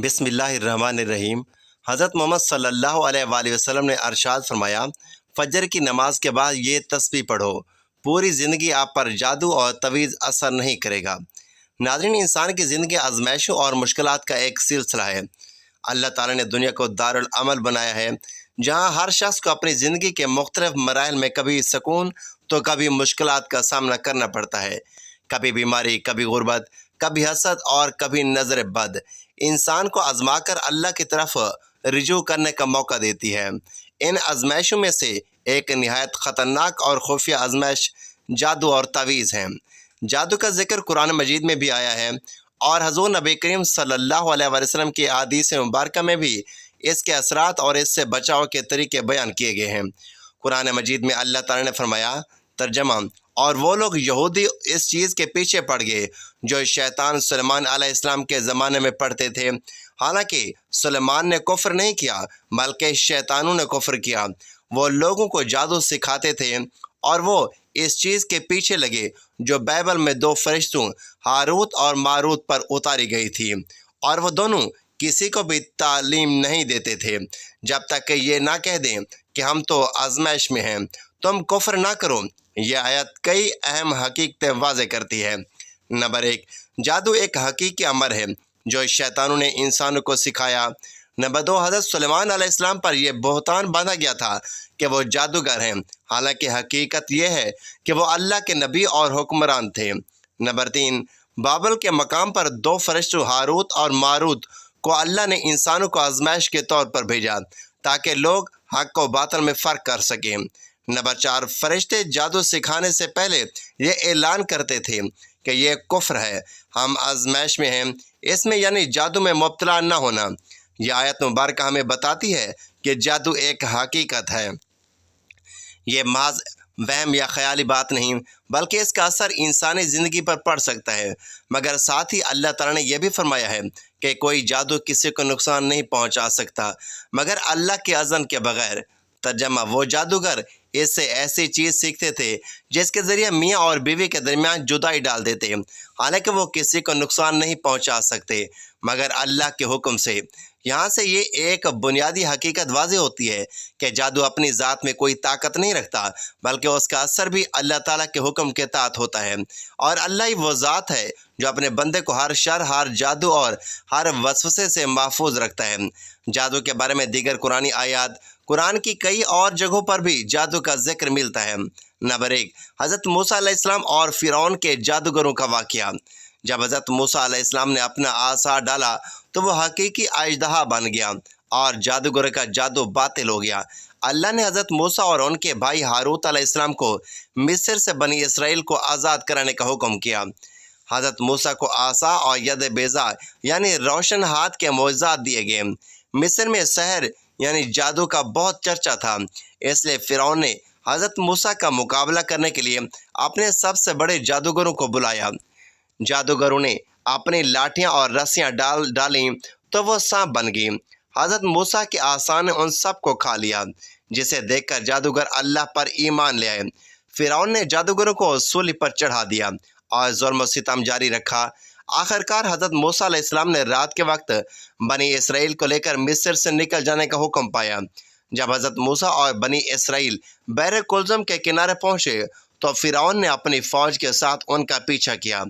بسم اللہ الرحمن الرحیم۔ حضرت محمد صلی اللہ علیہ وآلہ وسلم نے ارشاد فرمایا، فجر کی نماز کے بعد یہ تسبیح پڑھو، پوری زندگی آپ پر جادو اور تویز اثر نہیں کرے گا۔ ناظرین، انسان کی زندگی آزمائشوں اور مشکلات کا ایک سلسلہ ہے۔ اللہ تعالیٰ نے دنیا کو دارالعمل بنایا ہے، جہاں ہر شخص کو اپنی زندگی کے مختلف مراحل میں کبھی سکون تو کبھی مشکلات کا سامنا کرنا پڑتا ہے، کبھی بیماری، کبھی غربت، کبھی حسد اور کبھی نظر بد انسان کو آزما کر اللہ کی طرف رجوع کرنے کا موقع دیتی ہے۔ ان آزمائشوں میں سے ایک نہایت خطرناک اور خفیہ آزمائش جادو اور تعویذ ہے۔ جادو کا ذکر قرآن مجید میں بھی آیا ہے اور حضور نبی کریم صلی اللہ علیہ وسلم کی احادیث مبارکہ میں بھی اس کے اثرات اور اس سے بچاؤ کے طریقے بیان کیے گئے ہیں۔ قرآن مجید میں اللہ تعالیٰ نے فرمایا، ترجمہ، اور وہ لوگ یہودی اس چیز کے پیچھے پڑ گئے جو شیطان سلیمان علیہ السلام کے زمانے میں پڑھتے تھے، حالانکہ سلیمان نے کفر نہیں کیا بلکہ شیطانوں نے کفر کیا۔ وہ لوگوں کو جادو سکھاتے تھے اور وہ اس چیز کے پیچھے لگے جو بائبل میں دو فرشتوں ہاروت اور ماروت پر اتاری گئی تھی، اور وہ دونوں کسی کو بھی تعلیم نہیں دیتے تھے جب تک کہ یہ نہ کہہ دیں کہ ہم تو آزمائش میں ہیں، تم کفر نہ کرو۔ یہ آیت کئی اہم حقیقتیں واضح کرتی ہے۔ نمبر 1، جادو ایک حقیقی امر ہے جو شیطانوں نے انسانوں کو سکھایا۔ نمبر 2، حضرت سلیمان علیہ السلام پر یہ بہتان باندھا گیا تھا کہ وہ جادوگر ہیں، حالانکہ حقیقت یہ ہے کہ وہ اللہ کے نبی اور حکمران تھے۔ نمبر 3، بابل کے مقام پر دو فرشتوں ہاروت اور ماروت کو اللہ نے انسانوں کو آزمائش کے طور پر بھیجا تاکہ لوگ حق و باطل میں فرق کر سکیں۔ نمبر 4، فرشتے جادو سکھانے سے پہلے یہ اعلان کرتے تھے کہ یہ کفر ہے، ہم آزمائش میں ہیں، اس میں یعنی جادو میں مبتلا نہ ہونا۔ یہ آیت مبارکہ ہمیں بتاتی ہے کہ جادو ایک حقیقت ہے، یہ محض وہم یا خیالی بات نہیں، بلکہ اس کا اثر انسانی زندگی پر پڑ سکتا ہے۔ مگر ساتھ ہی اللہ تعالیٰ نے یہ بھی فرمایا ہے کہ کوئی جادو کسی کو نقصان نہیں پہنچا سکتا مگر اللہ کے اذن کے بغیر۔ ترجمہ، وہ جادوگر اس سے ایسی چیز سیکھتے تھے جس کے ذریعے میاں اور بیوی کے درمیان جدائی ڈال دیتے، حالانکہ وہ کسی کو نقصان نہیں پہنچا سکتے مگر اللہ کے حکم سے۔ یہاں سے یہ ایک بنیادی حقیقت واضح ہوتی ہے کہ جادو اپنی ذات میں کوئی طاقت نہیں رکھتا بلکہ اس کا اثر بھی اللہ تعالیٰ کے حکم کے تحت ہوتا ہے، اور اللہ ہی وہ ذات ہے جو اپنے بندے کو ہر شر، ہر جادو اور ہر وسوسے سے محفوظ رکھتا ہے۔ جادو کے بارے میں دیگر قرآنی آیات، قرآن کی کئی اور جگہوں پر بھی جادو کا ذکر ملتا ہے۔ نمبر 1، حضرت موسیٰ علیہ السلام اور فرعون کے جادوگروں کا واقعہ۔ جب حضرت موسیٰ علیہ السلام نے اپنا عصا ڈالا تو وہ حقیقی اژدہا بن گیا اور جادوگر کا جادو باطل ہو گیا۔ اللہ نے حضرت موسیٰ اور ان کے بھائی ہاروت علیہ السلام کو مصر سے بنی اسرائیل کو آزاد کرانے کا حکم کیا۔ حضرت موسیٰ کو عصا اور ید بیضاء یعنی روشن ہاتھ کے معجزات دیے گئے۔ مصر میں سحر یعنی جادو کا بہت چرچا تھا، اس لیے فرعون نے حضرت موسیٰ کا مقابلہ کرنے کے لیے اپنے سب سے بڑے جادوگروں کو بلایا۔ جادوگروں نے اپنی لاٹھیاں اور رسیاں ڈالیں تو وہ سانپ بن گئی۔ حضرت موسیٰ کے عصا نے ان سب کو کھا لیا، جسے دیکھ کر جادوگر اللہ پر ایمان لے آئے۔ فرعون نے جادوگروں کو سولی پر چڑھا دیا اور ظلم و ستم جاری رکھا۔ آخرکار حضرت موسیٰ علیہ السلام نے رات کے وقت بنی اسرائیل کو لے کر مصر سے نکل جانے کا حکم پایا۔ جب حضرت موسیٰ اور بنی اسرائیل بحر کلزم کے کنارے پہنچے تو فرعون نے اپنی فوج کے ساتھ ان کا پیچھا کیا۔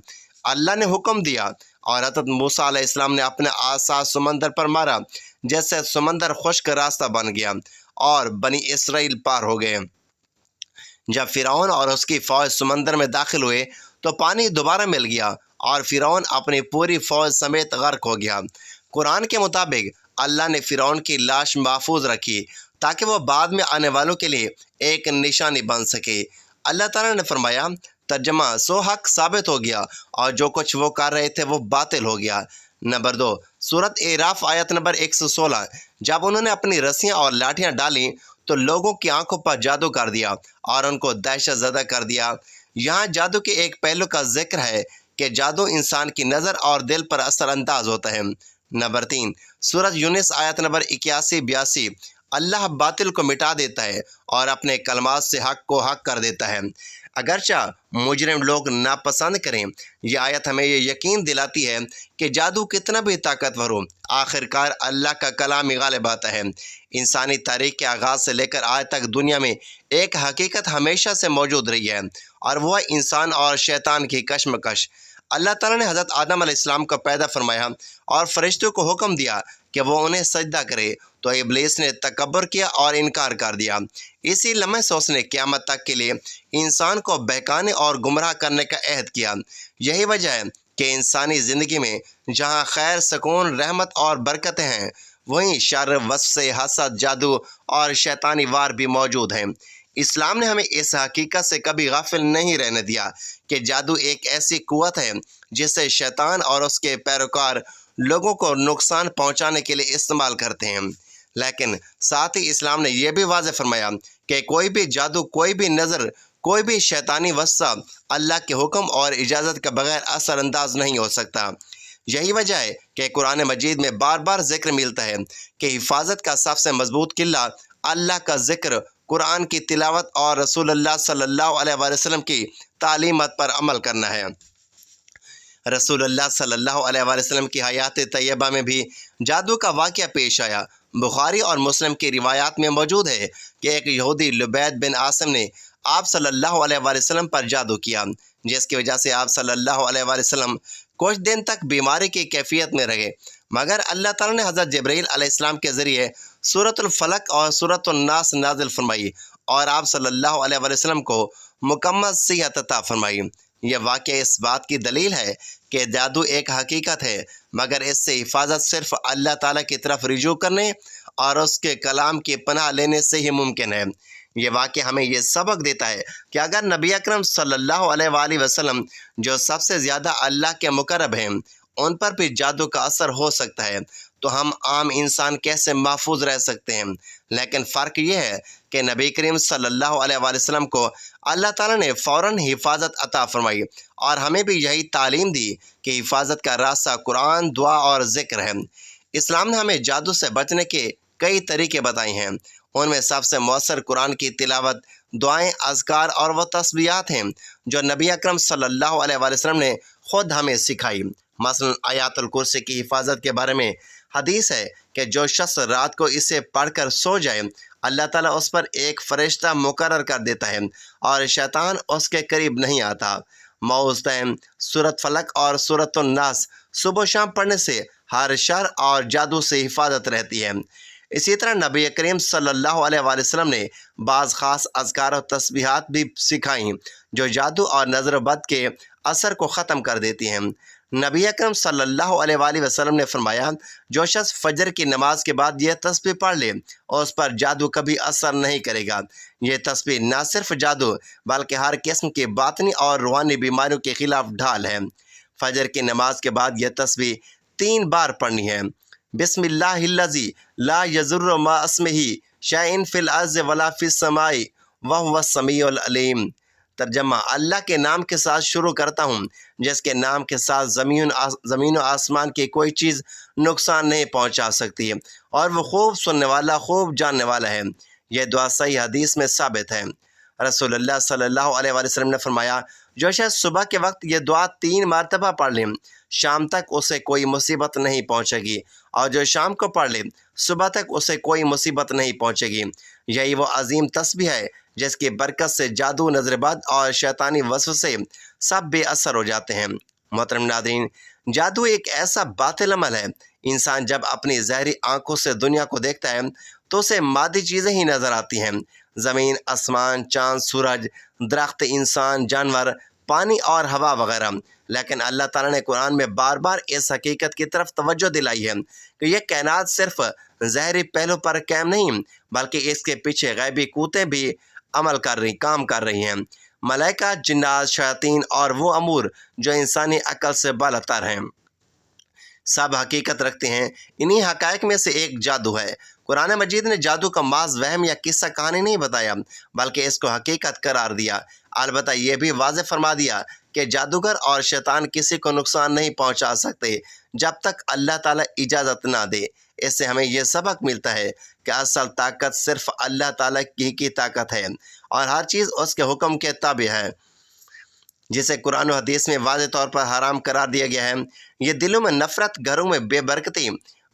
اللہ نے حکم دیا اور حضرت موسیٰ علیہ السلام نے اپنا عصا سمندر پر مارا، جس سے سمندر خشک راستہ بن گیا اور بنی اسرائیل پار ہو گئے۔ جب فرعون اور اس کی فوج سمندر میں داخل ہوئے تو پانی دوبارہ مل گیا اور فرعون اپنی پوری فوج سمیت غرق ہو گیا۔ قرآن کے مطابق اللہ نے فرعون کی لاش محفوظ رکھی تاکہ وہ بعد میں آنے والوں کے لیے ایک نشانی بن سکے۔ اللہ تعالیٰ نے فرمایا، ترجمہ، سو حق ثابت ہو گیا اور جو کچھ وہ کر رہے تھے وہ باطل ہو گیا۔ نمبر 2، سورۃ اعراف آیت نمبر 116۔ جب انہوں نے اپنی رسیاں اور لاٹھیاں ڈالیں تو لوگوں کی آنکھوں پر جادو کر دیا اور ان کو دہشت زدہ کر دیا۔ یہاں جادو کے ایک پہلو کا ذکر ہے کہ جادو انسان کی نظر اور دل پر اثر انداز ہوتا ہے۔ نمبر 3، سورۃ یونس آیت نمبر 81-82۔ اللہ باطل کو مٹا دیتا ہے اور اپنے کلمات سے حق کو حق کر دیتا ہے، اگرچہ مجرم لوگ ناپسند کریں۔ یہ آیت ہمیں یہ یقین دلاتی ہے کہ جادو کتنا بھی طاقتور ہو، آخرکار اللہ کا کلام ہی غالب آتا ہے۔ انسانی تاریخ کے آغاز سے لے کر آج تک دنیا میں ایک حقیقت ہمیشہ سے موجود رہی ہے، اور وہ ہے انسان اور شیطان کی کشمکش۔ اللہ تعالیٰ نے حضرت آدم علیہ السلام کو پیدا فرمایا اور فرشتوں کو حکم دیا کہ وہ انہیں سجدہ کرے، تو ابلیس نے تکبر کیا اور انکار کر دیا۔ اسی لمحے سے اس نے قیامت تک کے لیے انسان کو بہکانے اور گمراہ کرنے کا عہد کیا۔ یہی وجہ ہے کہ انسانی زندگی میں جہاں خیر، سکون، رحمت اور برکتیں ہیں، وہیں شر، وسوسے، حسد، جادو اور شیطانی وار بھی موجود ہیں۔ اسلام نے ہمیں اس حقیقت سے کبھی غافل نہیں رہنے دیا کہ جادو ایک ایسی قوت ہے جسے شیطان اور اس کے پیروکار لوگوں کو نقصان پہنچانے کے لیے استعمال کرتے ہیں، لیکن ساتھ ہی اسلام نے یہ بھی واضح فرمایا کہ کوئی بھی جادو، کوئی بھی نظر، کوئی بھی شیطانی وسوسہ اللہ کے حکم اور اجازت کے بغیر اثر انداز نہیں ہو سکتا۔ یہی وجہ ہے کہ قرآن مجید میں بار بار ذکر ملتا ہے کہ حفاظت کا سب سے مضبوط قلعہ اللہ کا ذکر، قرآن کی تلاوت اور رسول اللہ صلی اللہ علیہ وآلہ وسلم کی تعلیمات پر عمل کرنا ہے۔ رسول اللہ صلی اللہ علیہ وآلہ وسلم کی حیات طیبہ میں بھی جادو کا واقعہ پیش آیا۔ بخاری اور مسلم کی روایات میں موجود ہے کہ ایک یہودی لبید بن عاصم نے آپ صلی اللہ علیہ وآلہ وسلم پر جادو کیا، جس کی وجہ سے آپ صلی اللہ علیہ وآلہ وسلم کچھ دن تک بیماری کی کیفیت میں رہے، مگر اللہ تعالیٰ نے حضرت جبرائیل علیہ السلام کے ذریعے سورۃ الفلق اور سورۃ الناس نازل فرمائی اور آپ صلی اللہ علیہ وآلہ وسلم کو مکمل صحت عطا فرمائی۔ یہ واقعہ اس بات کی دلیل ہے کہ جادو ایک حقیقت ہے، مگر اس سے حفاظت صرف اللہ تعالیٰ کی طرف رجوع کرنے اور اس کے کلام کی پناہ لینے سے ہی ممکن ہے۔ یہ واقعہ ہمیں یہ سبق دیتا ہے کہ اگر نبی اکرم صلی اللہ علیہ وآلہ وسلم جو سب سے زیادہ اللہ کے مقرب ہیں، ان پر بھی جادو کا اثر ہو سکتا ہے، تو ہم عام انسان کیسے محفوظ رہ سکتے ہیں؟ لیکن فرق یہ ہے کہ نبی کریم صلی اللہ علیہ وآلہ وسلم کو اللہ تعالیٰ نے فوراً حفاظت عطا فرمائی، اور ہمیں بھی یہی تعلیم دی کہ حفاظت کا راستہ قرآن، دعا اور ذکر ہے۔ اسلام نے ہمیں جادو سے بچنے کے کئی طریقے بتائے ہیں، ان میں سب سے مؤثر قرآن کی تلاوت، دعائیں، اذکار اور وہ تسبیحات ہیں جو نبی اکرم صلی اللہ علیہ وآلہ وسلم نے خود ہمیں سکھائی۔ مثلا آیات الکرسی کی حفاظت کے بارے میں حدیث ہے کہ جو شخص رات کو اسے پڑھ کر سو جائے، اللہ تعالیٰ اس پر ایک فرشتہ مقرر کر دیتا ہے اور شیطان اس کے قریب نہیں آتا۔ معوذتین، سورۃ فلق اور سورۃ الناس صبح و شام پڑھنے سے ہر شر اور جادو سے حفاظت رہتی ہے۔ اسی طرح نبی کریم صلی اللہ علیہ وآلہ وسلم نے بعض خاص اذکار و تسبیحات بھی سکھائیں جو جادو اور نظر بد کے اثر کو ختم کر دیتی ہیں۔ نبی اکرم صلی اللہ علیہ وآلہ وسلم نے فرمایا، جو شخص فجر کی نماز کے بعد یہ تسبیح پڑھ لے، اس پر جادو کبھی اثر نہیں کرے گا۔ یہ تسبیح نہ صرف جادو بلکہ ہر قسم کی باطنی اور روحانی بیماریوں کے خلاف ڈھال ہے۔ فجر کی نماز کے بعد یہ تسبیح 3 بار پڑھنی ہے۔ بسم اللہ الذی لا یضر مع اسمہ شیء فی الارض ولا فی السماء وہو السمیع العلیم۔ ترجمہ: اللہ کے نام کے ساتھ شروع کرتا ہوں جس کے نام کے ساتھ زمین و آسمان کی کوئی چیز نقصان نہیں پہنچا سکتی، اور وہ خوب سننے والا، خوب جاننے والا ہے۔ یہ دعا صحیح حدیث میں ثابت ہے۔ رسول اللہ صلی اللہ علیہ وآلہ وسلم نے فرمایا، جو شخص صبح کے وقت یہ دعا 3 مرتبہ پڑھ لے، شام تک اسے کوئی مصیبت نہیں پہنچے گی، اور جو شام کو پڑھ لے، صبح تک اسے کوئی مصیبت نہیں پہنچے گی۔ یہی وہ عظیم تسبیح ہے جس کی برکت سے جادو، نظر بد اور شیطانی وسوسے سب بے اثر ہو جاتے ہیں۔ محترم ناظرین، جادو ایک ایسا باطل عمل ہے۔ انسان جب اپنی زہری آنکھوں سے دنیا کو دیکھتا ہے تو اسے مادی چیزیں ہی نظر آتی ہیں، زمین، آسمان، چاند، سورج، درخت، انسان، جانور، پانی اور ہوا وغیرہ۔ لیکن اللہ تعالیٰ نے قرآن میں بار بار اس حقیقت کی طرف توجہ دلائی ہے کہ یہ کائنات صرف ظاہری پہلو پر قائم نہیں، بلکہ اس کے پیچھے غیبی قوتیں بھی کام کر رہی ہیں۔ ملائکہ، جنات، شیاطین اور وہ امور جو انسانی عقل سے بالاتر ہیں، سب حقیقت رکھتے ہیں۔ انہی حقائق میں سے ایک جادو ہے۔ قرآن مجید نے جادو کا محض وہم یا قصہ کہانی نہیں بتایا، بلکہ اس کو حقیقت قرار دیا۔ البتہ یہ بھی واضح فرما دیا کہ جادوگر اور شیطان کسی کو نقصان نہیں پہنچا سکتے جب تک اللہ تعالیٰ اجازت نہ دے۔ اس سے ہمیں یہ سبق ملتا ہے کہ اصل طاقت صرف اللہ تعالیٰ کی طاقت ہے، اور ہر چیز اس کے حکم کے تابع ہے، جسے قرآن و حدیث میں واضح طور پر حرام قرار دیا گیا ہے۔ یہ دلوں میں نفرت، گھروں میں بے برکتی